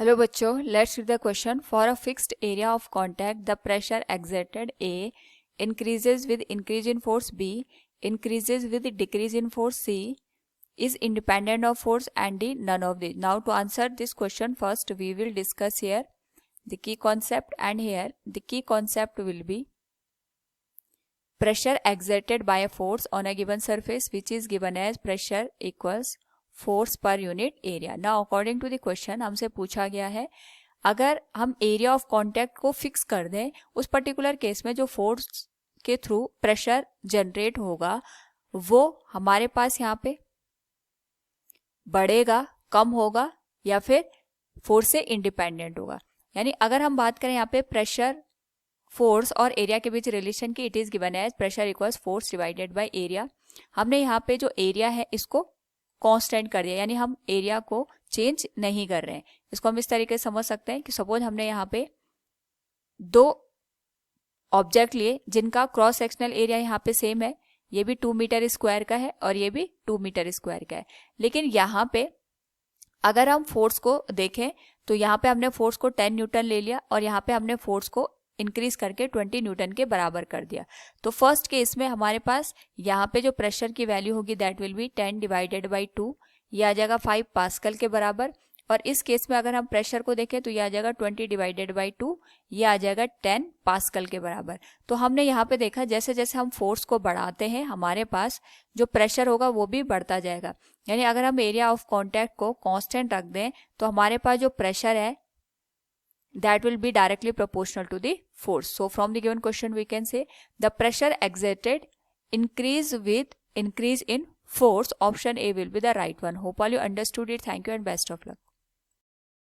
Hello बच्चों, let's read the question. For a fixed area of contact the pressure exerted A increases with increase in force B, increases with decrease in force C, is independent of force and D, none of these. Now to answer this question, first we will discuss here the key concept, and here the key concept will be pressure exerted by a force on a given surface which is given as pressure equals force per unit area. Now according to the question हमसे पूछा गया है, अगर हम area of contact को fix कर दें, उस पर्टिकुलर केस में जो फोर्स के थ्रू प्रेशर जनरेट होगा वो हमारे पास यहाँ पे बढ़ेगा, कम होगा या फिर फोर्स से इंडिपेंडेंट होगा. यानी अगर हम बात करें यहाँ पे प्रेशर, फोर्स और एरिया के बीच रिलेशन की, it is given as pressure equals force divided by area. हमने यहाँ पे जो एरिया है इसको कांस्टेंट कर दिया, यानी हम एरिया को चेंज नहीं कर रहे हैं. इसको हम इस तरीके से समझ सकते हैं कि सपोज हमने यहाँ पे दो ऑब्जेक्ट लिए जिनका क्रॉस सेक्शनल एरिया यहाँ पे सेम है, ये भी 2 मीटर स्क्वायर का है और ये भी 2 मीटर स्क्वायर का है. लेकिन यहाँ पे अगर हम फोर्स को देखें तो यहाँ पे हमने फोर्स को 10 न्यूटन ले लिया और यहाँ पे हमने फोर्स को इंक्रीज करके 20 न्यूटन के बराबर कर दिया. तो फर्स्ट केस में हमारे पास यहाँ पे जो प्रेशर की वैल्यू होगी that will be 10 divided by 2, ये आ जाएगा 5 पास्कल के बराबर. और इस केस में अगर हम प्रेशर को देखें तो ये आ जाएगा 20 डिवाइडेड बाई 2, ये आ जाएगा 10 पास्कल के बराबर. तो हमने यहाँ पे देखा जैसे जैसे हम फोर्स को बढ़ाते हैं हमारे पास जो प्रेशर होगा वो भी बढ़ता जाएगा. यानी अगर हम एरिया ऑफ कॉन्टैक्ट को कांस्टेंट रख दें तो हमारे पास जो प्रेशर है that will be directly proportional to the force. So from the given question we can say the pressure exerted increase with increase in force. Option A will be the right one. Hope all you understood it. Thank you and best of luck.